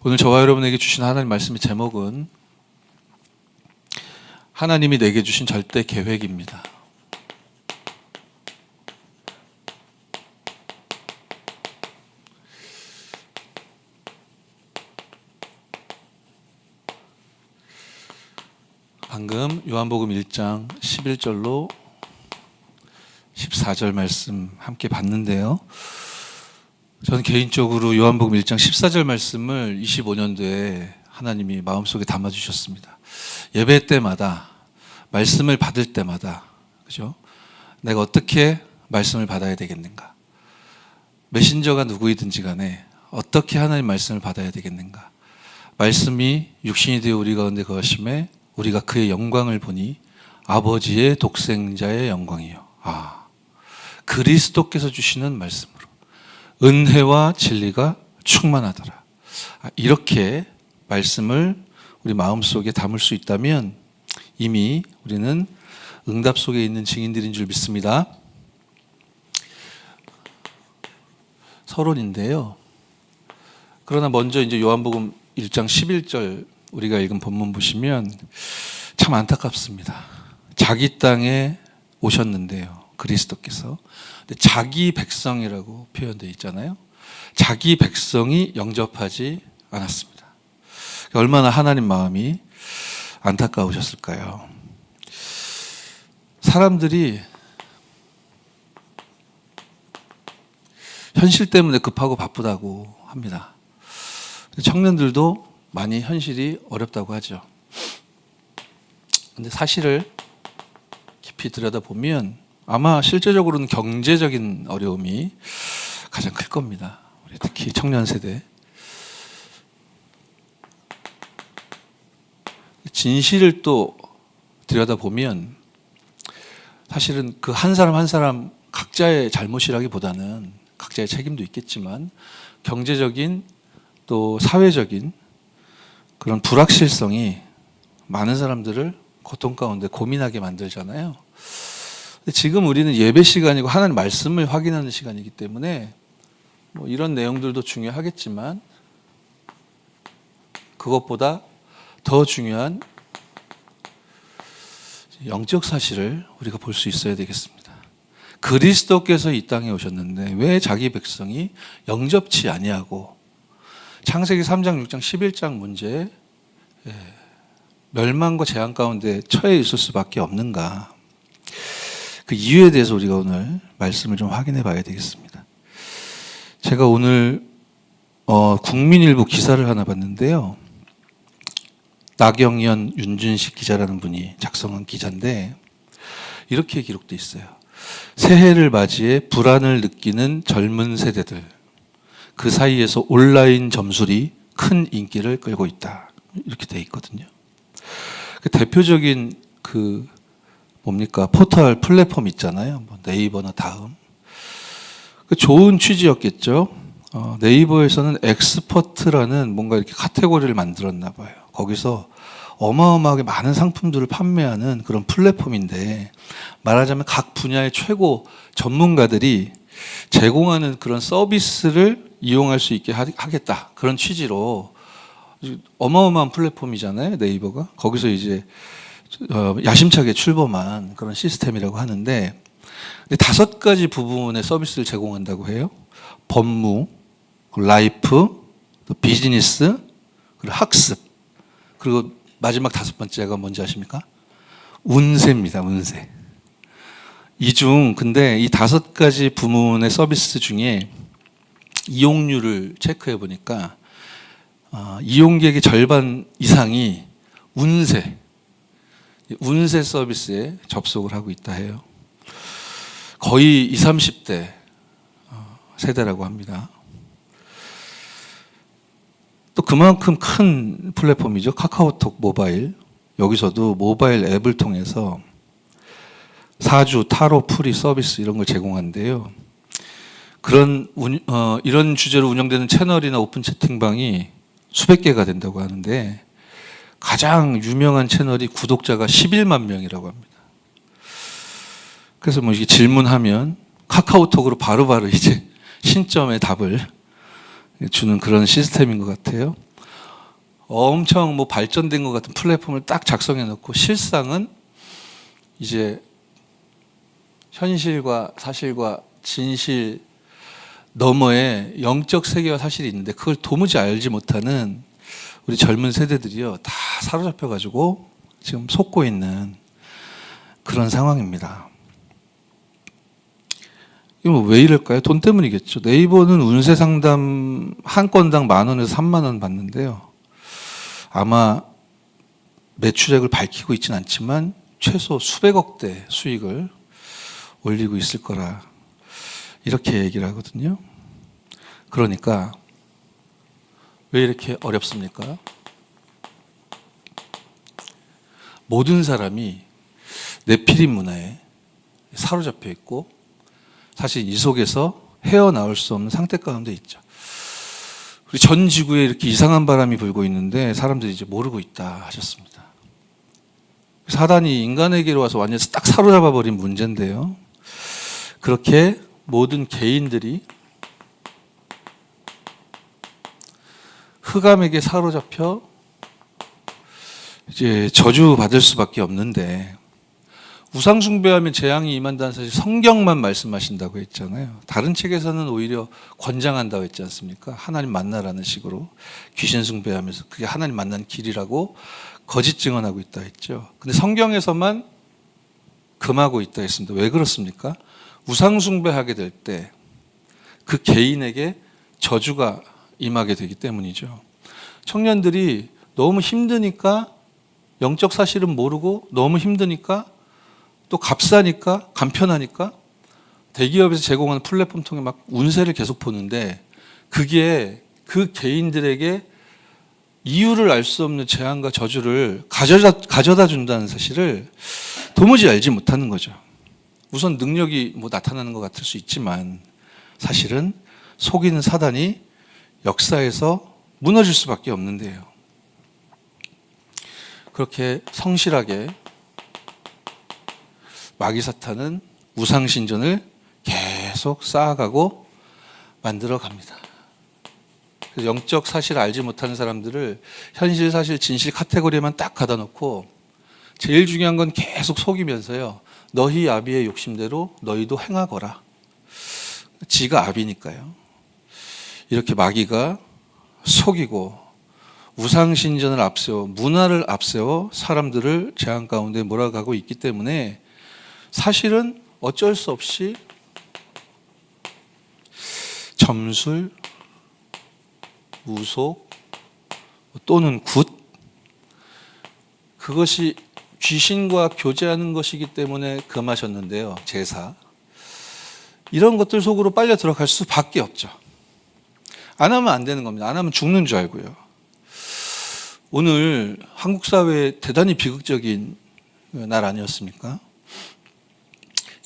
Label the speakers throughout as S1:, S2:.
S1: 오늘 저와 여러분에게 주신 하나님 말씀의 제목은 하나님이 내게 주신 절대 계획입니다. 방금 요한복음 1장 11절로 14절 말씀 함께 봤는데요. 저는 개인적으로 요한복음 1장 14절 말씀을 25년도에 하나님이 마음속에 담아주셨습니다. 예배 때마다, 말씀을 받을 때마다, 그죠? 내가 어떻게 말씀을 받아야 되겠는가? 메신저가 누구이든지 간에 어떻게 하나님 말씀을 받아야 되겠는가? 말씀이 육신이 되어 우리 가운데 거하심에 우리가 그의 영광을 보니 아버지의 독생자의 영광이요. 그리스도께서 주시는 말씀으로 은혜와 진리가 충만하더라. 이렇게 말씀을 우리 마음속에 담을 수 있다면 이미 우리는 응답 속에 있는 증인들인 줄 믿습니다. 서론인데요. 그러나 먼저 이제 요한복음 1장 11절 우리가 읽은 본문 보시면 참 안타깝습니다. 자기 땅에 오셨는데요. 그리스도께서. 근데 자기 백성이라고 표현되어 있잖아요. 자기 백성이 영접하지 않았습니다. 얼마나 하나님 마음이 안타까우셨을까요? 사람들이 현실 때문에 급하고 바쁘다고 합니다. 청년들도 많이 현실이 어렵다고 하죠. 근데 사실을 깊이 들여다보면 아마 실제적으로는 경제적인 어려움이 가장 클 겁니다. 우리 특히 청년 세대. 진실을 또 들여다보면 사실은 그 한 사람 한 사람 각자의 잘못이라기보다는 각자의 책임도 있겠지만 경제적인 또 사회적인 그런 불확실성이 많은 사람들을 고통 가운데 고민하게 만들잖아요. 지금 우리는 예배 시간이고 하나님 말씀을 확인하는 시간이기 때문에 뭐 이런 내용들도 중요하겠지만 그것보다 더 중요한 영적 사실을 우리가 볼 수 있어야 되겠습니다. 그리스도께서 이 땅에 오셨는데 왜 자기 백성이 영접치 아니하고 창세기 3장, 6장, 11장 문제에 멸망과 재앙 가운데 처해 있을 수밖에 없는가? 그 이유에 대해서 우리가 오늘 말씀을 좀 확인해 봐야 되겠습니다. 제가 오늘 국민일보 기사를 하나 봤는데요. 나경연, 윤준식 기자라는 분이 작성한 기사인데 이렇게 기록돼 있어요. 새해를 맞이해 불안을 느끼는 젊은 세대들. 그 사이에서 온라인 점술이 큰 인기를 끌고 있다. 이렇게 돼 있거든요. 그 대표적인 포털 플랫폼 있잖아요. 뭐 네이버나 다음. 좋은 취지였겠죠. 네이버에서는 엑스퍼트라는 뭔가 이렇게 카테고리를 만들었나 봐요. 거기서 어마어마하게 많은 상품들을 판매하는 그런 플랫폼인데 말하자면 각 분야의 최고 전문가들이 제공하는 그런 서비스를 이용할 수 있게 하겠다. 그런 취지로 어마어마한 플랫폼이잖아요. 네이버가. 거기서 이제 야심차게 출범한 그런 시스템이라고 하는데 5가지 부분의 서비스를 제공한다고 해요. 법무, 라이프, 비즈니스, 그리고 학습. 그리고 마지막 5번째가 뭔지 아십니까? 운세입니다. 운세. 근데 이 5가지 부문의 서비스 중에 이용률을 체크해 보니까 이용객의 절반 이상이 운세 서비스에 접속을 하고 있다 해요. 거의 20, 30대 세대라고 합니다. 또 그만큼 큰 플랫폼이죠. 카카오톡 모바일. 여기서도 모바일 앱을 통해서 사주, 타로, 풀이 서비스 이런 걸 제공한대요. 이런 주제로 운영되는 채널이나 오픈 채팅방이 수백 개가 된다고 하는데 가장 유명한 채널이 구독자가 11만 명이라고 합니다. 그래서 뭐 이게 질문하면 카카오톡으로 바로바로 이제 신점의 답을 주는 그런 시스템인 것 같아요. 엄청 뭐 발전된 것 같은 플랫폼을 딱 작성해 놓고 실상은 이제 현실과 사실과 진실 너머에 영적 세계와 사실이 있는데 그걸 도무지 알지 못하는 우리 젊은 세대들이요 다 사로잡혀 가지고 지금 속고 있는 그런 상황입니다. 이거 왜 이럴까요? 돈 때문이겠죠. 네이버는 운세 상담 한 건당 10,000원에서 30,000원 받는데요. 아마 매출액을 밝히고 있지는 않지만 최소 수백억대 수익을 올리고 있을 거라 이렇게 얘기를 하거든요. 그러니까 왜 이렇게 어렵습니까? 모든 사람이 네피림 문화에 사로잡혀 있고 사실 이 속에서 헤어나올 수 없는 상태 가운데 있죠. 우리 전 지구에 이렇게 이상한 바람이 불고 있는데 사람들이 이제 모르고 있다 하셨습니다. 사단이 인간에게로 와서 완전히 딱 사로잡아 버린 문제인데요. 그렇게 모든 개인들이 흑암에게 사로잡혀 이제 저주받을 수밖에 없는데 우상 숭배하면 재앙이 임한다는 사실 성경만 말씀하신다고 했잖아요. 다른 책에서는 오히려 권장한다고 했지 않습니까? 하나님 만나라는 식으로 귀신 숭배하면서 그게 하나님 만나는 길이라고 거짓 증언하고 있다 했죠. 근데 성경에서만 금하고 있다 했습니다. 왜 그렇습니까? 우상 숭배하게 될 때 그 개인에게 저주가 임하게 되기 때문이죠. 청년들이 너무 힘드니까 영적 사실은 모르고 너무 힘드니까 또 값싸니까 간편하니까 대기업에서 제공하는 플랫폼 통해 막 운세를 계속 보는데 그게 그 개인들에게 이유를 알 수 없는 재앙과 저주를 가져다 준다는 사실을 도무지 알지 못하는 거죠. 우선 능력이 뭐 나타나는 것 같을 수 있지만 사실은 속이는 사단이 역사에서 무너질 수밖에 없는데요. 그렇게 성실하게 마귀 사탄은 우상 신전을 계속 쌓아가고 만들어 갑니다. 그래서 영적 사실을 알지 못하는 사람들을 현실, 사실, 진실 카테고리에만 딱 가다 놓고 제일 중요한 건 계속 속이면서요. 너희 아비의 욕심대로 너희도 행하거라. 지가 아비니까요. 이렇게 마귀가 속이고 우상신전을 앞세워 문화를 앞세워 사람들을 재앙 가운데 몰아가고 있기 때문에 사실은 어쩔 수 없이 점술, 무속 또는 굿 그것이 귀신과 교제하는 것이기 때문에 금하셨는데요. 제사 이런 것들 속으로 빨려 들어갈 수밖에 없죠. 안 하면 안 되는 겁니다. 안 하면 죽는 줄 알고요. 오늘 한국 사회에 대단히 비극적인 날 아니었습니까?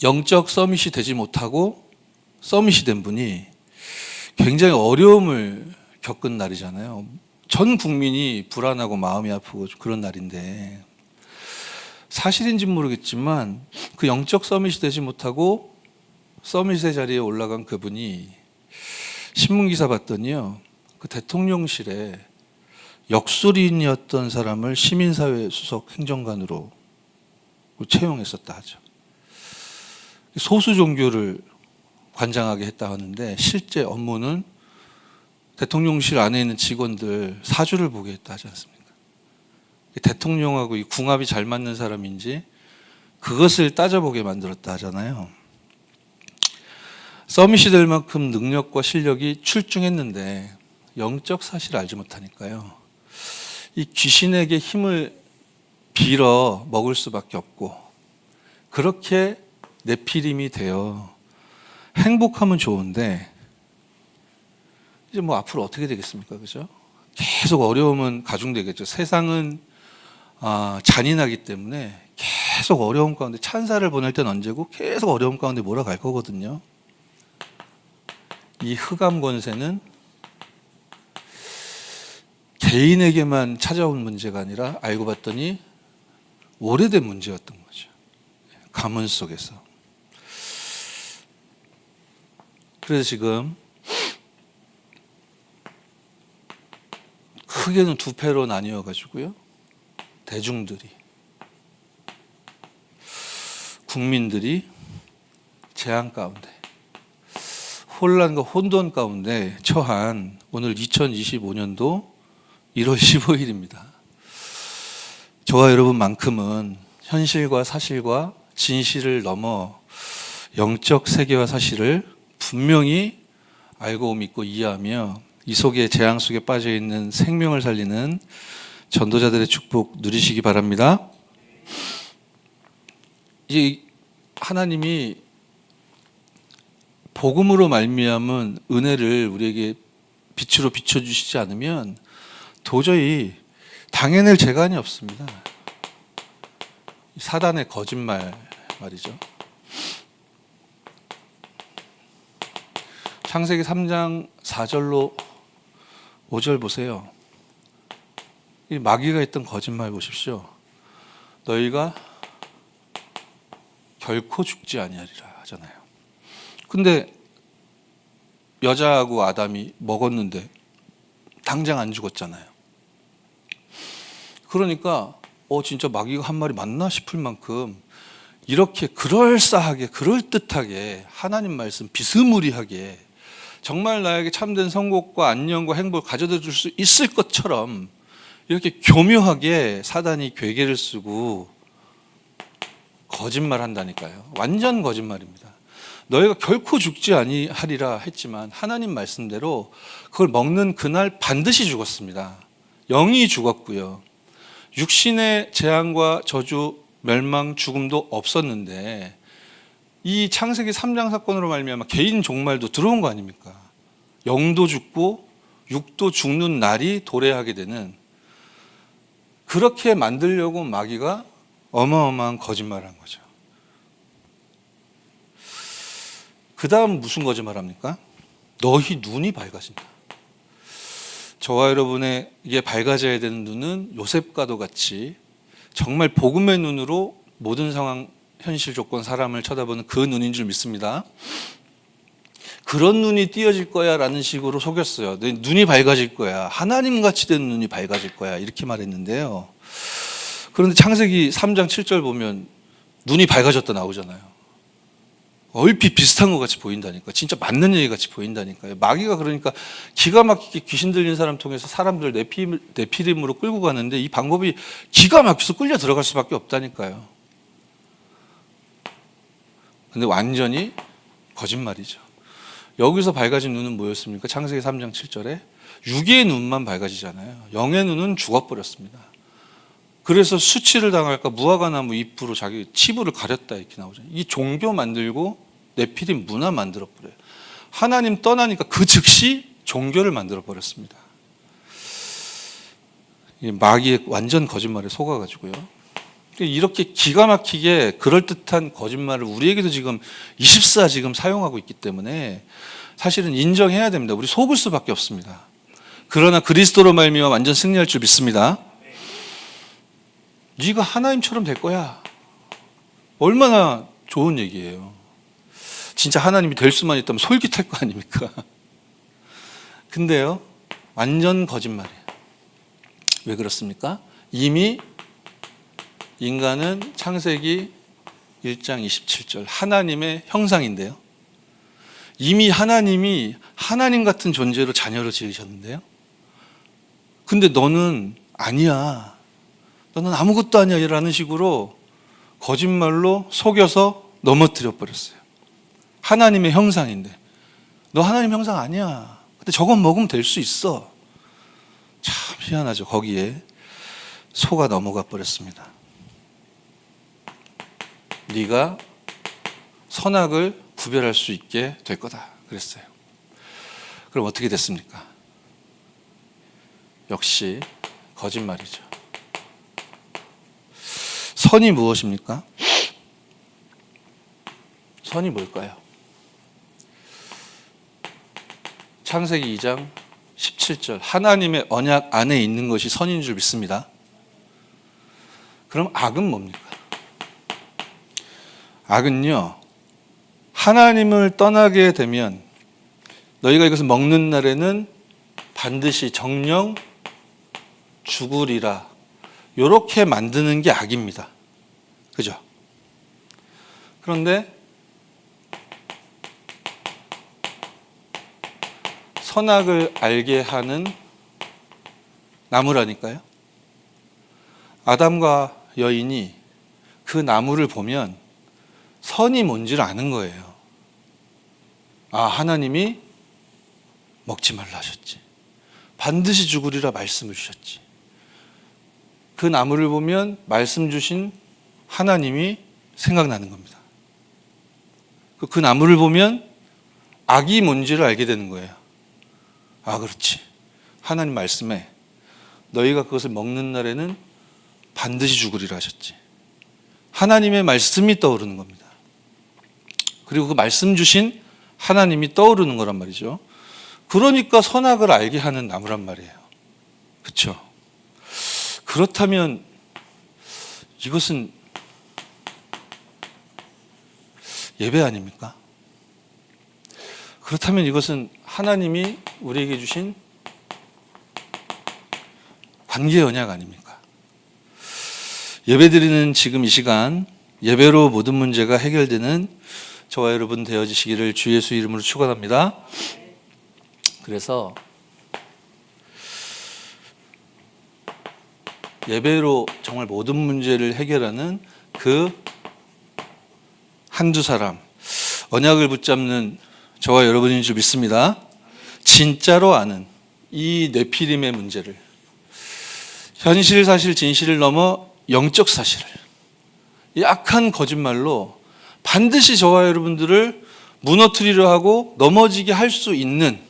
S1: 영적 서밋이 되지 못하고 서밋이 된 분이 굉장히 어려움을 겪은 날이잖아요. 전 국민이 불안하고 마음이 아프고 그런 날인데 사실인지 모르겠지만 그 영적 서밋이 되지 못하고 서밋의 자리에 올라간 그분이 신문기사 봤더니요. 그 대통령실에 역술인이었던 사람을 시민사회 수석 행정관으로 채용했었다 하죠. 소수 종교를 관장하게 했다 하는데 실제 업무는 대통령실 안에 있는 직원들 사주를 보게 했다 하지 않습니까? 대통령하고 이 궁합이 잘 맞는 사람인지 그것을 따져보게 만들었다 하잖아요. 서밋이 될 만큼 능력과 실력이 출중했는데 영적 사실을 알지 못하니까요. 이 귀신에게 힘을 빌어 먹을 수밖에 없고 그렇게 네피림이 되어 행복하면 좋은데 이제 뭐 앞으로 어떻게 되겠습니까? 그죠? 계속 어려움은 가중되겠죠. 세상은 잔인하기 때문에 계속 어려움 가운데 찬사를 보낼 땐 언제고 계속 어려움 가운데 몰아갈 거거든요. 이 흑암 권세는 개인에게만 찾아온 문제가 아니라 알고 봤더니 오래된 문제였던 거죠. 가문 속에서. 그래서 지금 크게는 두 패로 나뉘어 가지고요. 대중들이, 국민들이 재앙 가운데, 혼란과 혼돈 가운데 처한 오늘 2025년도 1월 15일입니다. 저와 여러분만큼은 현실과 사실과 진실을 넘어 영적 세계와 사실을 분명히 알고 믿고 이해하며 이 속에 재앙 속에 빠져 있는 생명을 살리는 전도자들의 축복 누리시기 바랍니다. 이제 하나님이 복음으로 말미암은 은혜를 우리에게 빛으로 비춰주시지 않으면 도저히 당해낼 재간이 없습니다. 사단의 거짓말 말이죠. 창세기 3장 4절로 5절 보세요. 이 마귀가 했던 거짓말 보십시오. 너희가 결코 죽지 아니하리라 하잖아요. 근데 여자하고 아담이 먹었는데 당장 안 죽었잖아요. 그러니까 진짜 마귀가 한 말이 맞나 싶을 만큼 이렇게 그럴싸하게 그럴듯하게 하나님 말씀 비스무리하게 정말 나에게 참된 선곡과 안녕과 행복을 가져다 줄 수 있을 것처럼 이렇게 교묘하게 사단이 괴계를 쓰고 거짓말한다니까요. 완전 거짓말입니다. 너희가 결코 죽지 아니하리라 했지만 하나님 말씀대로 그걸 먹는 그날 반드시 죽었습니다. 영이 죽었고요. 육신의 재앙과 저주, 멸망, 죽음도 없었는데 이 창세기 3장 사건으로 말미암아 개인 종말도 들어온 거 아닙니까? 영도 죽고 육도 죽는 날이 도래하게 되는, 그렇게 만들려고 마귀가 어마어마한 거짓말을 한 거죠. 그 다음 무슨 거짓말합니까? 너희 눈이 밝아진다. 저와 여러분에게 밝아져야 되는 눈은 요셉과도 같이 정말 복음의 눈으로 모든 상황, 현실 조건, 사람을 쳐다보는 그 눈인 줄 믿습니다. 그런 눈이 띄어질 거야 라는 식으로 속였어요. 내 눈이 밝아질 거야. 하나님같이 된 눈이 밝아질 거야. 이렇게 말했는데요. 그런데 창세기 3장 7절 보면 눈이 밝아졌다 나오잖아요. 얼핏 비슷한 것 같이 보인다니까. 진짜 맞는 얘기 같이 보인다니까요. 마귀가 그러니까 기가 막히게 귀신 들린 사람 통해서 사람들 네피림으로 끌고 가는데 이 방법이 기가 막혀서 끌려 들어갈 수밖에 없다니까요. 근데 완전히 거짓말이죠. 여기서 밝아진 눈은 뭐였습니까? 창세기 3장 7절에 육의 눈만 밝아지잖아요. 영의 눈은 죽어버렸습니다. 그래서 수치를 당할까 무화과나무 잎으로 자기 치부를 가렸다 이렇게 나오잖아요. 이 종교 만들고 네피림 문화 만들어버려요. 하나님 떠나니까 그 즉시 종교를 만들어버렸습니다. 마귀의 완전 거짓말에 속아가지고요. 이렇게 기가 막히게 그럴듯한 거짓말을 우리에게도 지금 24 지금 사용하고 있기 때문에 사실은 인정해야 됩니다. 우리 속을 수밖에 없습니다. 그러나 그리스도로 말미암아 완전 승리할 줄 믿습니다. 네가 하나님처럼 될 거야. 얼마나 좋은 얘기예요. 진짜 하나님이 될 수만 있다면 솔깃할 거 아닙니까? 근데요, 완전 거짓말이에요. 왜 그렇습니까? 이미 인간은 창세기 1장 27절 하나님의 형상인데요. 이미 하나님이 하나님 같은 존재로 자녀를 지으셨는데요. 근데 너는 아니야. 너는 아무것도 아니야. 라는 식으로 거짓말로 속여서 넘어뜨려 버렸어요. 하나님의 형상인데 너 하나님 형상 아니야. 근데 저건 먹으면 될 수 있어. 참 희한하죠. 거기에 속아 넘어가 버렸습니다. 네가 선악을 구별할 수 있게 될 거다 그랬어요. 그럼 어떻게 됐습니까? 역시 거짓말이죠. 선이 무엇입니까? 선이 뭘까요? 창세기 2장 17절 하나님의 언약 안에 있는 것이 선인 줄 믿습니다. 그럼 악은 뭡니까? 악은요, 하나님을 떠나게 되면 너희가 이것을 먹는 날에는 반드시 정령 죽으리라 요렇게 만드는 게 악입니다. 그죠? 그런데 선악을 알게 하는 나무라니까요. 아담과 여인이 그 나무를 보면 선이 뭔지를 아는 거예요. 아, 하나님이 먹지 말라 하셨지. 반드시 죽으리라 말씀을 주셨지. 그 나무를 보면 말씀 주신 하나님이 생각나는 겁니다. 그 나무를 보면 악이 뭔지를 알게 되는 거예요. 아, 그렇지. 하나님 말씀에 너희가 그것을 먹는 날에는 반드시 죽으리라 하셨지. 하나님의 말씀이 떠오르는 겁니다. 그리고 그 말씀 주신 하나님이 떠오르는 거란 말이죠. 그러니까 선악을 알게 하는 나무란 말이에요. 그렇죠? 그렇다면 이것은 예배 아닙니까? 그렇다면 이것은 하나님이 우리에게 주신 관계 언약 아닙니까? 예배드리는 지금 이 시간 예배로 모든 문제가 해결되는 저와 여러분 되어지시기를 주 예수 이름으로 축원합니다. 그래서 예배로 정말 모든 문제를 해결하는 그 한두 사람, 언약을 붙잡는 저와 여러분인 줄 믿습니다. 진짜로 아는 이 네피림의 문제를, 현실, 사실, 진실을 넘어 영적 사실을 약한 거짓말로 반드시 저와 여러분들을 무너뜨리려 하고 넘어지게 할 수 있는,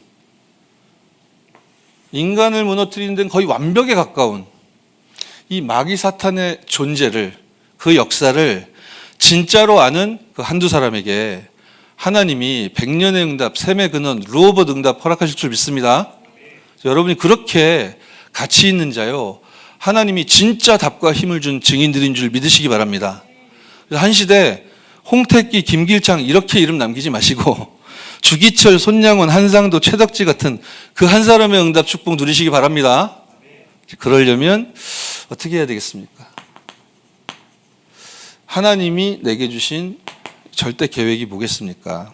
S1: 인간을 무너뜨리는 데는 거의 완벽에 가까운 이 마귀 사탄의 존재를, 그 역사를 진짜로 아는 그 한두 사람에게 하나님이 100년의 응답, 샘의 근원, 루오봇 응답 허락하실 줄 믿습니다. 여러분이 그렇게 가치 있는 자요, 하나님이 진짜 답과 힘을 준 증인들인 줄 믿으시기 바랍니다. 한 시대 홍택기, 김길창 이렇게 이름 남기지 마시고 주기철, 손양원, 한상도, 최덕지 같은 그 한 사람의 응답 축복 누리시기 바랍니다. 그러려면 어떻게 해야 되겠습니까? 하나님이 내게 주신 절대 계획이 뭐겠습니까?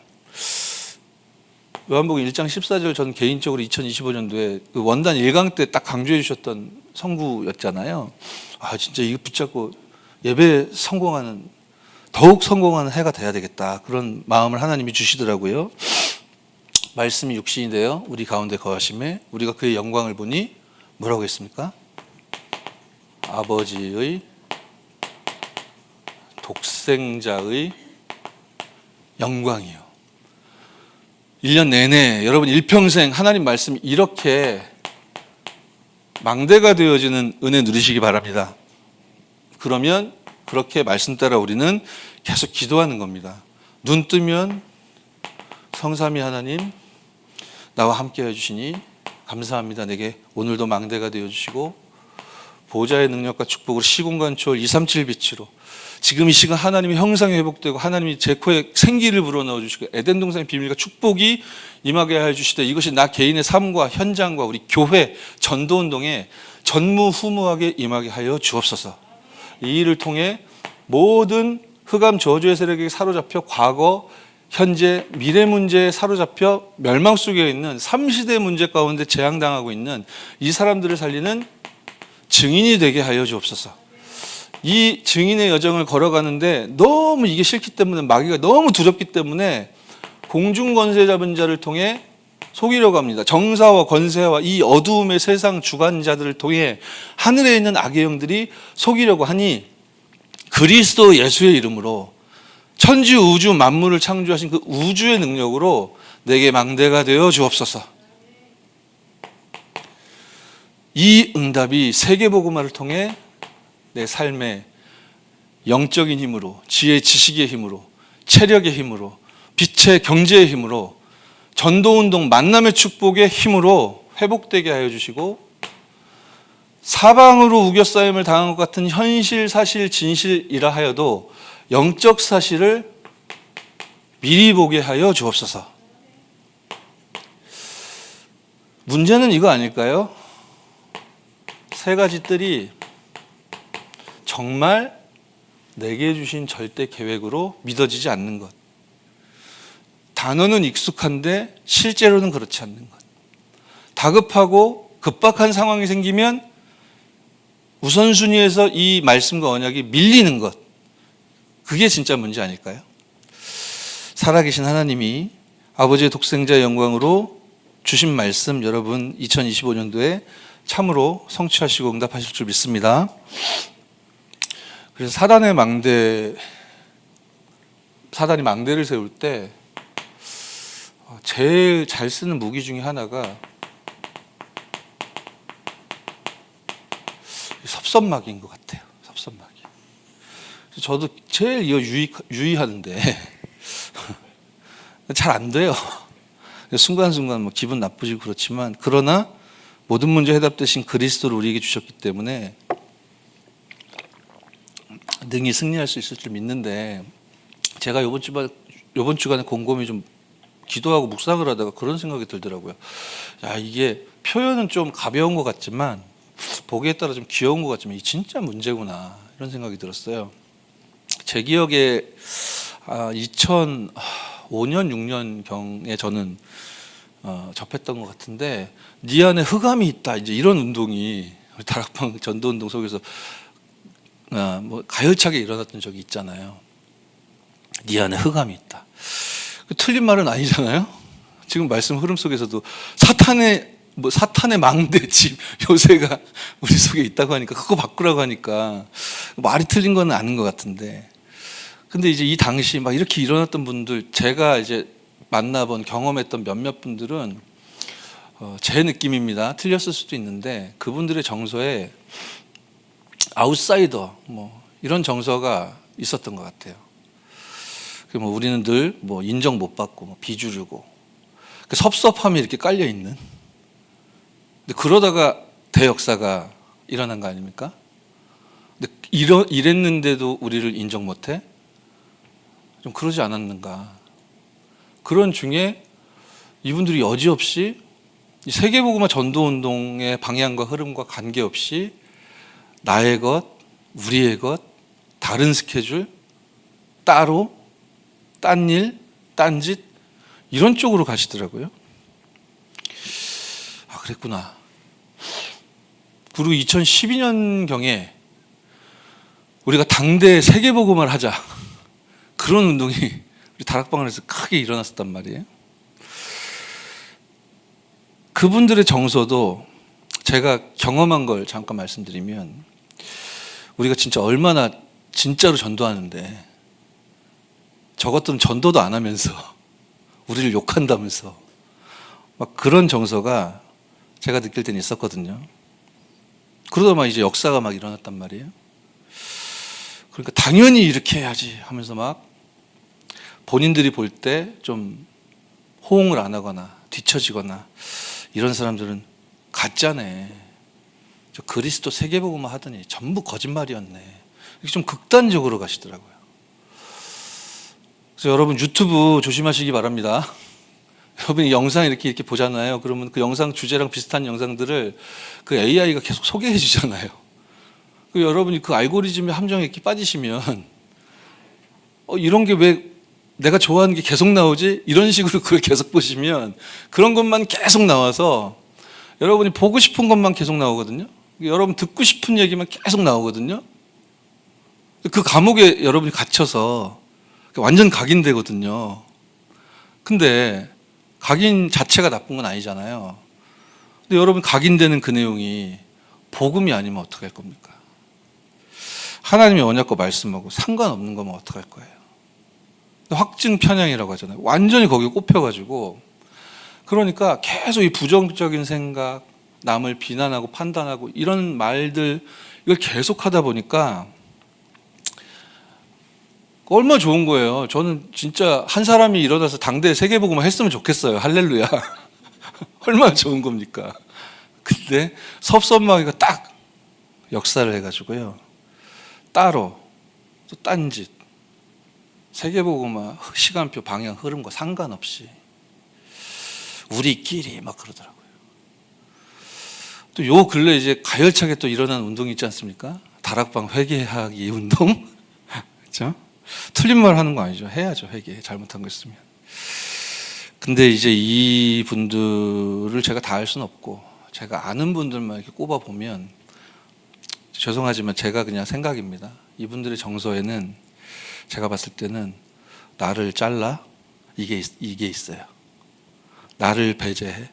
S1: 요한복음 1장 14절, 전 개인적으로 2025년도에 그 원단 1강 때 딱 강조해 주셨던 성구였잖아요. 아, 진짜 이거 붙잡고 예배 성공하는, 더욱 성공하는 해가 돼야 되겠다, 그런 마음을 하나님이 주시더라고요. 말씀이 육신이 되어 우리 가운데 거하심에 우리가 그의 영광을 보니 뭐라고 했습니까? 아버지의 독생자의 영광이요. 1년 내내 여러분 일평생 하나님 말씀 이렇게 망대가 되어지는 은혜 누리시기 바랍니다. 그러면 그렇게 말씀 따라 우리는 계속 기도하는 겁니다. 눈 뜨면 성삼위 하나님 나와 함께 해주시니 감사합니다. 내게 오늘도 망대가 되어주시고 보좌의 능력과 축복으로 시공간 초월 237 빛으로 지금 이 시간 하나님의 형상이 회복되고 하나님이 제 코에 생기를 불어넣어 주시고 에덴 동산의 비밀과 축복이 임하게 해주시되 이것이 나 개인의 삶과 현장과 우리 교회 전도운동에 전무후무하게 임하게 하여 주옵소서. 이 일을 통해 모든 흑암 저주의 세력에게 사로잡혀 과거, 현재, 미래 문제에 사로잡혀 멸망 속에 있는 3시대 문제 가운데 재앙당하고 있는 이 사람들을 살리는 증인이 되게 하여 주옵소서. 이 증인의 여정을 걸어가는데 너무 이게 싫기 때문에, 마귀가 너무 두렵기 때문에 공중 권세 잡은 자를 통해 속이려고 합니다. 정사와 권세와 이 어두움의 세상 주관자들을 통해 하늘에 있는 악의 영들이 속이려고 하니 그리스도 예수의 이름으로 천지 우주 만물을 창조하신 그 우주의 능력으로 내게 망대가 되어 주옵소서. 이 응답이 세계복음화를 통해 내 삶의 영적인 힘으로, 지혜 지식의 힘으로, 체력의 힘으로, 빛의 경제의 힘으로, 전도운동 만남의 축복의 힘으로 회복되게 하여 주시고, 사방으로 우겨싸임을 당한 것 같은 현실, 사실, 진실이라 하여도 영적 사실을 미리 보게 하여 주옵소서. 문제는 이거 아닐까요? 세 가지 뜰이 정말 내게 주신 절대 계획으로 믿어지지 않는 것. 단어는 익숙한데 실제로는 그렇지 않는 것. 다급하고 급박한 상황이 생기면 우선순위에서 이 말씀과 언약이 밀리는 것. 그게 진짜 문제 아닐까요? 살아계신 하나님이 아버지의 독생자의 영광으로 주신 말씀 여러분 2025년도에 참으로 성취하시고 응답하실 줄 믿습니다. 그래서 사단이 망대를 세울 때 제일 잘 쓰는 무기 중에 하나가 섭섭막인 것 같아요. 섭섭막이. 저도 제일 이거 유의하는데 잘 안 돼요. 순간순간 뭐 기분 나쁘지고 그렇지만 그러나 모든 문제 해답 되신 그리스도를 우리에게 주셨기 때문에 능히 승리할 수 있을 줄 믿는데 제가 이번 주간에 곰곰이 좀 기도하고 묵상을 하다가 그런 생각이 들더라고요. 야, 이게 표현은 좀 가벼운 것 같지만 보기에 따라 좀 귀여운 것 같지만 이게 진짜 문제구나 이런 생각이 들었어요. 제 기억에 2005년 6년경에 저는 접했던 것 같은데 네 안에 흑암이 있다 이제 이런 운동이 우리 다락방 전도운동 속에서 뭐 가열차게 일어났던 적이 있잖아요. 네 안에 흑암이 있다. 틀린 말은 아니잖아요. 지금 말씀 흐름 속에서도 사탄의 망대집 요새가 우리 속에 있다고 하니까 그거 바꾸라고 하니까 말이 틀린 건 아닌 것 같은데 근데 이제 이 당시 막 이렇게 일어났던 분들 제가 이제 만나본 경험했던 몇몇 분들은 제 느낌입니다. 틀렸을 수도 있는데 그분들의 정서에 아웃사이더 뭐 이런 정서가 있었던 것 같아요. 뭐 우리는 늘 뭐 인정 못 받고 뭐 비주류고 그 섭섭함이 이렇게 깔려 있는. 근데 그러다가 대역사가 일어난 거 아닙니까? 근데 이랬는데도 우리를 인정 못해? 좀 그러지 않았는가? 그런 중에 이분들이 여지없이 세계복음화 전도운동의 방향과 흐름과 관계없이 나의 것, 우리의 것, 다른 스케줄, 따로, 딴 일, 딴짓 이런 쪽으로 가시더라고요. 아, 그랬구나. 그리고 2012년경에 우리가 당대 세계복음화를 하자 그런 운동이 우리 다락방에서 크게 일어났었단 말이에요. 그분들의 정서도 제가 경험한 걸 잠깐 말씀드리면 우리가 진짜 얼마나 진짜로 전도하는데 저것들은 전도도 안 하면서 우리를 욕한다면서 막 그런 정서가 제가 느낄 때는 있었거든요. 그러다 막 이제 역사가 막 일어났단 말이에요. 그러니까 당연히 이렇게 해야지 하면서 막 본인들이 볼 때 좀 호응을 안 하거나 뒤처지거나 이런 사람들은 가짜네. 저 그리스도 세계복음화 하더니 전부 거짓말이었네. 이렇게 좀 극단적으로 가시더라고요. 그래서 여러분 유튜브 조심하시기 바랍니다. 여러분이 영상 이렇게 보잖아요. 그러면 그 영상 주제랑 비슷한 영상들을 그 AI가 계속 소개해 주잖아요. 여러분이 그 알고리즘의 함정에 이렇게 빠지시면 이런 게 왜 내가 좋아하는 게 계속 나오지? 이런 식으로 그걸 계속 보시면 그런 것만 계속 나와서 여러분이 보고 싶은 것만 계속 나오거든요. 여러분 듣고 싶은 얘기만 계속 나오거든요. 그 감옥에 여러분이 갇혀서 완전 각인되거든요. 근데 각인 자체가 나쁜 건 아니잖아요. 근데 여러분 각인되는 그 내용이 복음이 아니면 어떡할 겁니까? 하나님의 언약과 말씀하고 상관없는 거면 어떡할 거예요? 확증 편향이라고 하잖아요. 완전히 거기에 꼽혀가지고 그러니까 계속 이 부정적인 생각, 남을 비난하고 판단하고 이런 말들 이걸 계속 하다 보니까 얼마나 좋은 거예요. 저는 진짜 한 사람이 일어나서 당대 세계복음화 했으면 좋겠어요. 할렐루야. 얼마나 좋은 겁니까? 근데 섭섭마귀가 딱 역사를 해가지고요. 따로 또 딴짓 세계복음화 시간표 방향 흐름과 상관없이 우리끼리 막 그러더라고요. 또 요 근래 이제 가열차게 또 일어난 운동이 있지 않습니까? 다락방 회개하기 운동. 그렇죠? 틀린 말 하는 거 아니죠. 해야죠. 회개. 잘못한 거 있으면. 근데 이제 이 분들을 제가 다 알 수는 없고 제가 아는 분들만 이렇게 꼽아 보면 죄송하지만 제가 그냥 생각입니다. 이분들의 정서에는 제가 봤을 때는 나를 잘라 이게 있어요. 나를 배제해.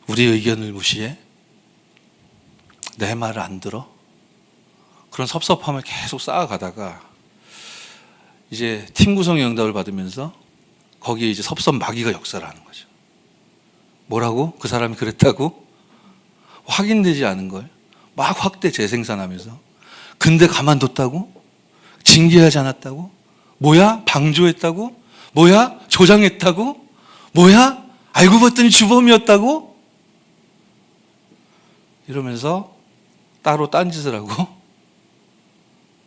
S1: 우리 의견을 무시해. 내 말을 안 들어. 그런 섭섭함을 계속 쌓아가다가 이제 팀 구성의 응답을 받으면서 거기에 이제 섭섭 마귀가 역사를 하는 거죠. 뭐라고? 그 사람이 그랬다고? 확인되지 않은 걸 막 확대 재생산하면서 근데 가만뒀다고? 징계하지 않았다고? 뭐야? 방조했다고? 뭐야? 조장했다고? 뭐야? 알고 봤더니 주범이었다고? 이러면서 따로 딴짓을 하고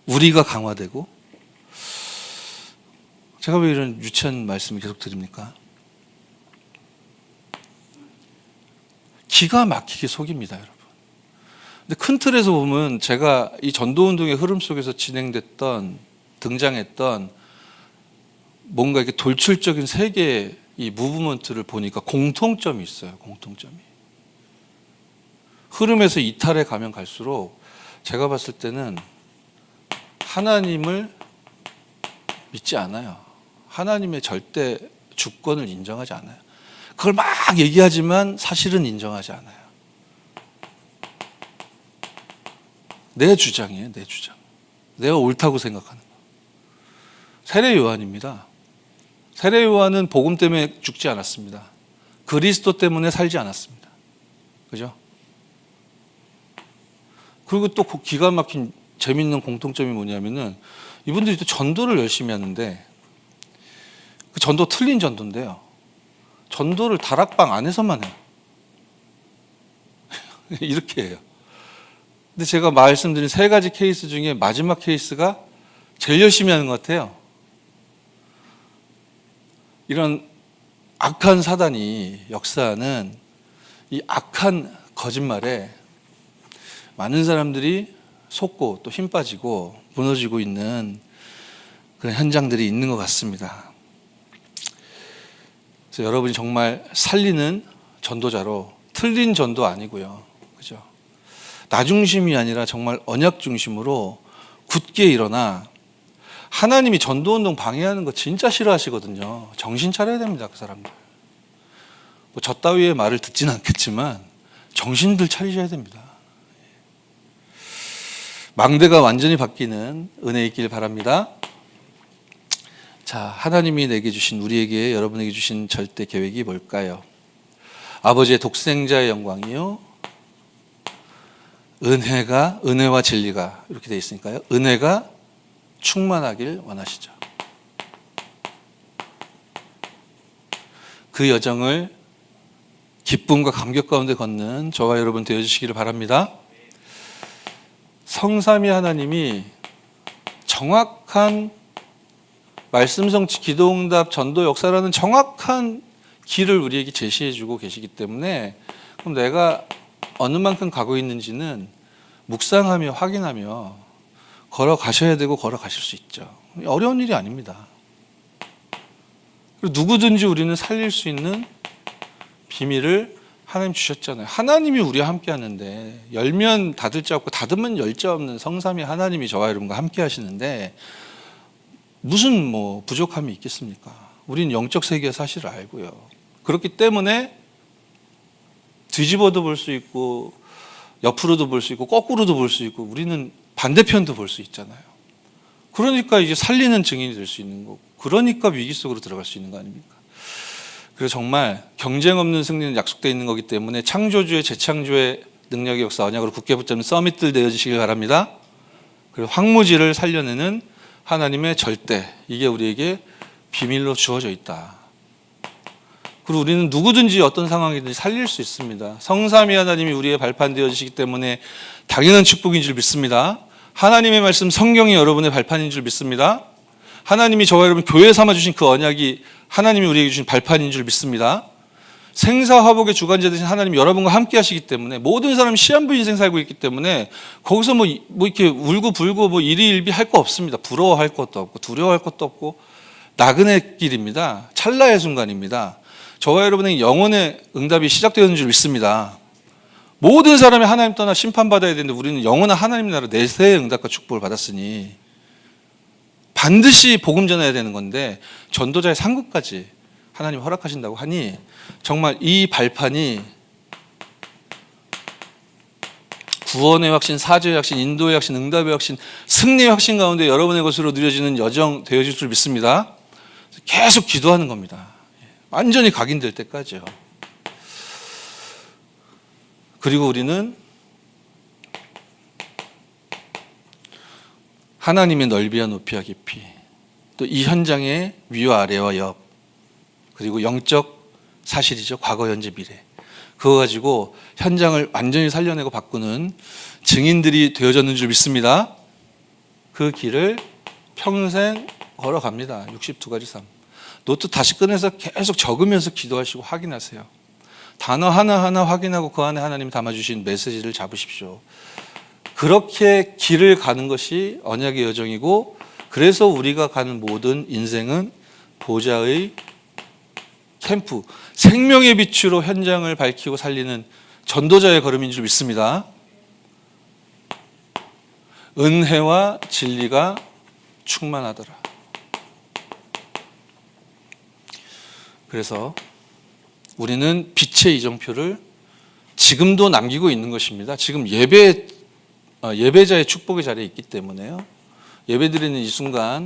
S1: 우리가 강화되고. 제가 왜 이런 유치한 말씀을 계속 드립니까? 기가 막히게 속입니다, 여러분. 근데 큰 틀에서 보면 제가 이 전도운동의 흐름 속에서 진행됐던, 등장했던 뭔가 이렇게 돌출적인 세 개의 이 무브먼트를 보니까 공통점이 있어요, 공통점이. 흐름에서 이탈해 가면 갈수록 제가 봤을 때는 하나님을 믿지 않아요. 하나님의 절대 주권을 인정하지 않아요. 그걸 막 얘기하지만 사실은 인정하지 않아요. 내 주장이에요, 내 주장. 내가 옳다고 생각하는 거. 세례 요한입니다. 세례 요한은 복음 때문에 죽지 않았습니다. 그리스도 때문에 살지 않았습니다. 그죠? 그리고 또 기가 막힌 재밌는 공통점이 뭐냐면은 이분들이 또 전도를 열심히 하는데 그 전도 틀린 전도인데요. 전도를 다락방 안에서만 해요. 이렇게 해요. 근데 제가 말씀드린 세 가지 케이스 중에 마지막 케이스가 제일 열심히 하는 것 같아요. 이런 악한 사단이 역사하는 이 악한 거짓말에 많은 사람들이 속고 또 힘 빠지고 무너지고 있는 그런 현장들이 있는 것 같습니다. 그래서 여러분이 정말 살리는 전도자로 틀린 전도 아니고요. 그죠? 나 중심이 아니라 정말 언약 중심으로 굳게 일어나 하나님이 전도운동 방해하는 거 진짜 싫어하시거든요. 정신 차려야 됩니다, 그 사람들. 뭐 저 따위의 말을 듣지는 않겠지만 정신들 차리셔야 됩니다. 망대가 완전히 바뀌는 은혜 있길 바랍니다. 자, 하나님이 내게 주신, 우리에게, 여러분에게 주신 절대 계획이 뭘까요? 아버지의 독생자의 영광이요, 은혜와 진리가 이렇게 되어 있으니까요. 은혜가 충만하길 원하시죠. 그 여정을 기쁨과 감격 가운데 걷는 저와 여러분 되어주시기를 바랍니다. 성삼위 하나님이 정확한 말씀 성취, 기도응답, 전도 역사라는 정확한 길을 우리에게 제시해주고 계시기 때문에 그럼 내가 어느 만큼 가고 있는지는 묵상하며 확인하며 걸어가셔야 되고 걸어가실 수 있죠. 어려운 일이 아닙니다. 그리고 누구든지 우리는 살릴 수 있는 비밀을 하나님 주셨잖아요. 하나님이 우리와 함께 하는데 열면 닫을 자 없고 닫으면 열 자 없는 성삼위 하나님이 저와 여러분과 함께 하시는데 무슨 부족함이 있겠습니까? 우리는 영적 세계의 사실을 알고요. 그렇기 때문에 뒤집어도 볼 수 있고 옆으로도 볼 수 있고 거꾸로도 볼 수 있고 우리는 반대편도 볼 수 있잖아요. 그러니까 이제 살리는 증인이 될 수 있는 거고, 그러니까 위기 속으로 들어갈 수 있는 거 아닙니까? 그래서 정말 경쟁 없는 승리는 약속되어 있는 거기 때문에 창조주의 재창조의 능력의 역사 언약으로 굳게 붙잡는 서밋들 되어주시길 바랍니다. 그리고 황무지를 살려내는 하나님의 절대, 이게 우리에게 비밀로 주어져 있다. 그리고 우리는 누구든지 어떤 상황이든지 살릴 수 있습니다. 성삼위 하나님이 우리의 발판 되어주시기 때문에 당연한 축복인 줄 믿습니다. 하나님의 말씀 성경이 여러분의 발판인 줄 믿습니다. 하나님이 저와 여러분 교회 삼아주신 그 언약이 하나님이 우리에게 주신 발판인 줄 믿습니다. 생사화복의 주관자 되신 하나님 여러분과 함께 하시기 때문에 모든 사람이 시한부 인생 살고 있기 때문에 거기서 뭐 이렇게 울고 불고 뭐 일희일비 할 거 없습니다. 부러워할 것도 없고 두려워할 것도 없고 나그네 길입니다. 찰나의 순간입니다. 저와 여러분의 영혼의 응답이 시작되는 줄 믿습니다. 모든 사람이 하나님 떠나 심판받아야 되는데 우리는 영원한 하나님 나라 내세의 응답과 축복을 받았으니 반드시 복음 전해야 되는 건데 전도자의 상급까지 하나님 허락하신다고 하니 정말 이 발판이 구원의 확신, 사죄의 확신, 인도의 확신, 응답의 확신, 승리의 확신 가운데 여러분의 것으로 누려지는 여정 되어질 줄 믿습니다. 계속 기도하는 겁니다. 완전히 각인될 때까지요. 그리고 우리는 하나님의 넓이와 높이와 깊이, 또 이 현장의 위와 아래와 옆, 그리고 영적 사실이죠. 과거, 현재, 미래. 그거 가지고 현장을 완전히 살려내고 바꾸는 증인들이 되어졌는 줄 믿습니다. 그 길을 평생 걸어갑니다. 62가지 삶. 노트 다시 꺼내서 계속 적으면서 기도하시고 확인하세요. 단어 하나하나 확인하고 그 안에 하나님이 담아주신 메시지를 잡으십시오. 그렇게 길을 가는 것이 언약의 여정이고, 그래서 우리가 가는 모든 인생은 보좌의 캠프, 생명의 빛으로 현장을 밝히고 살리는 전도자의 걸음인 줄 믿습니다. 은혜와 진리가 충만하더라. 그래서 우리는 빛의 이정표를 지금도 남기고 있는 것입니다. 지금 예배자의 축복의 자리에 있기 때문에요. 예배드리는 이 순간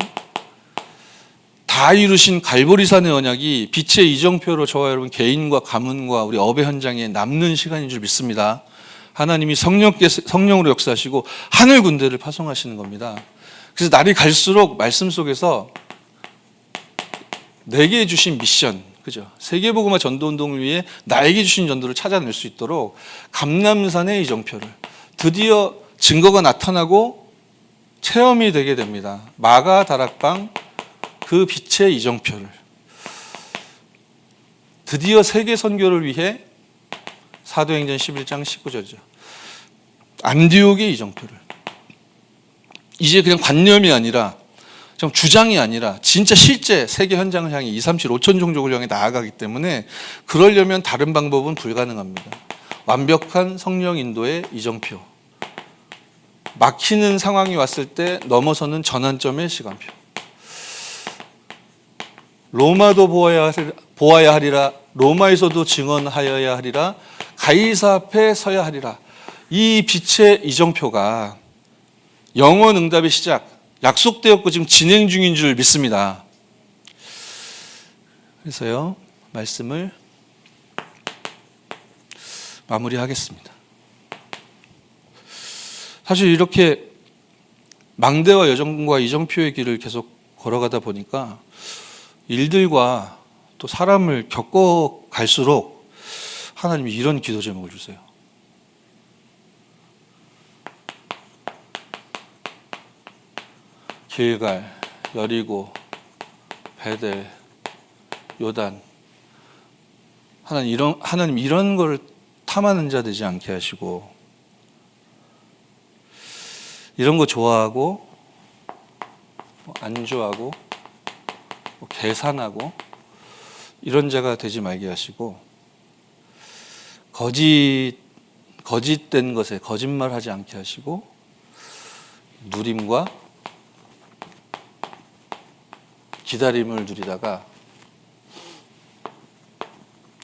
S1: 다 이루신 갈보리산의 언약이 빛의 이정표로 저와 여러분 개인과 가문과 우리 업의 현장에 남는 시간인 줄 믿습니다. 하나님이 성령으로 역사하시고 하늘 군대를 파송하시는 겁니다. 그래서 날이 갈수록 말씀 속에서 내게 주신 미션, 그죠? 세계복음화 전도운동을 위해 나에게 주신 전도를 찾아낼 수 있도록 감람산의 이정표를 드디어 증거가 나타나고 체험이 되게 됩니다. 마가 다락방 그 빛의 이정표를 드디어 세계 선교를 위해 사도행전 11장 19절이죠. 안디옥의 이정표를 이제 그냥 관념이 아니라 좀 주장이 아니라 진짜 실제 세계 현장을 향해 2, 3, 7, 5천 종족을 향해 나아가기 때문에 그러려면 다른 방법은 불가능합니다. 완벽한 성령 인도의 이정표, 막히는 상황이 왔을 때 넘어서는 전환점의 시간표. 로마도 보아야 하리라, 로마에서도 증언하여야 하리라, 가이사 앞에 서야 하리라. 이 빛의 이정표가 영원 응답의 시작, 약속되었고 지금 진행 중인 줄 믿습니다. 그래서요, 말씀을 마무리하겠습니다. 사실 이렇게 망대와 여정과 이정표의 길을 계속 걸어가다 보니까 일들과 또 사람을 겪어갈수록 하나님이 이런 기도 제목을 주세요. 길갈, 여리고, 베델, 요단. 하나님 이런 걸 탐하는 자 되지 않게 하시고, 이런 거 좋아하고, 안주하고, 계산하고, 이런 자가 되지 말게 하시고, 거짓된 것에 거짓말하지 않게 하시고, 누림과 기다림을 누리다가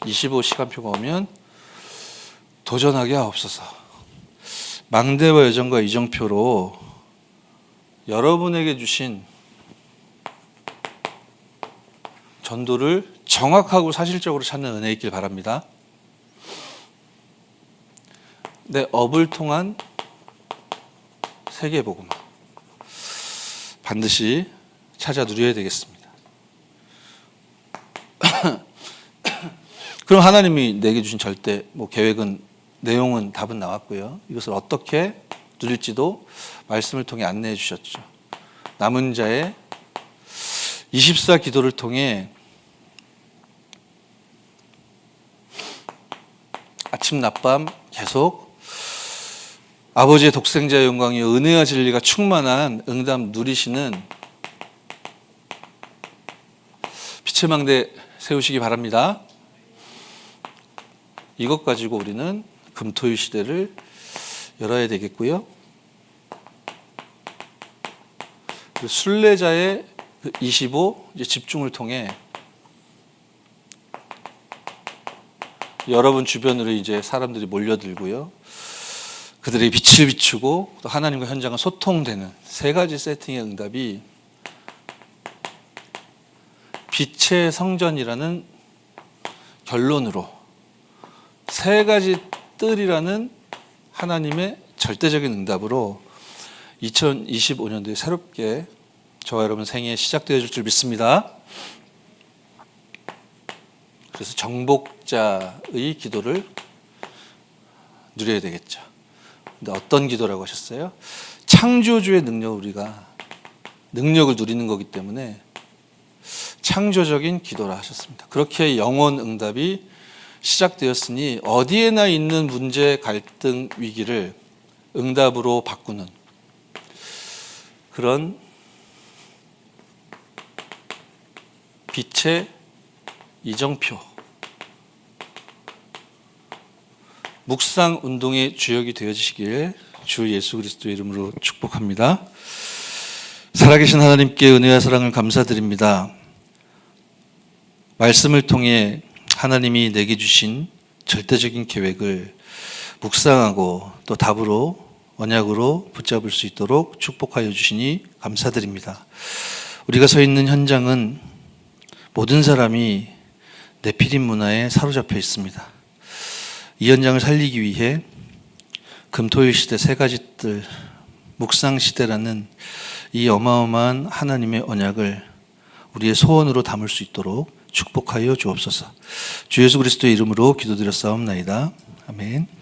S1: 25시간표가 오면 도전하게 하옵소서. 망대와 여정과 이정표로 여러분에게 주신 전도를 정확하고 사실적으로 찾는 은혜 있길 바랍니다. 내 업을 통한 세계복음 반드시 찾아 누려야 되겠습니다. 그럼 하나님이 내게 주신 절대 계획은, 내용은, 답은 나왔고요. 이것을 어떻게 누릴지도 말씀을 통해 안내해 주셨죠. 남은 자의 24 기도를 통해 아침 낮밤 계속 아버지의 독생자의 영광이요 은혜와 진리가 충만한 응답 누리시는 빛의 망대 세우시기 바랍니다. 이것 가지고 우리는 금토일 시대를 열어야 되겠고요. 순례자의 25 집중을 통해 여러분 주변으로 이제 사람들이 몰려들고요. 그들의 빛을 비추고 또 하나님과 현장과 소통되는 세 가지 세팅의 응답이 빛의 성전이라는 결론으로 세 가지 뜰이라는 하나님의 절대적인 응답으로 2025년도에 새롭게 저와 여러분 생애에 시작되어 줄 줄 믿습니다. 그래서 정복자의 기도를 누려야 되겠죠. 근데 어떤 기도라고 하셨어요? 창조주의 우리가 능력을 누리는 거기 때문에 창조적인 기도라 하셨습니다. 그렇게 영혼 응답이 시작되었으니 어디에나 있는 문제, 갈등, 위기를 응답으로 바꾸는 그런 빛의 이정표 묵상 운동의 주역이 되어지시길 주 예수 그리스도의 이름으로 축복합니다. 살아계신 하나님께 은혜와 사랑을 감사드립니다. 말씀을 통해 하나님이 내게 주신 절대적인 계획을 묵상하고 또 답으로 언약으로 붙잡을 수 있도록 축복하여 주시니 감사드립니다. 우리가 서 있는 현장은 모든 사람이 네피림 문화에 사로잡혀 있습니다. 이 현장을 살리기 위해 금토일 시대 세 가지 뜰 묵상 시대라는 이 어마어마한 하나님의 언약을 우리의 소원으로 담을 수 있도록 축복하여 주옵소서. 주 예수 그리스도의 이름으로 기도드렸사옵나이다. 아멘.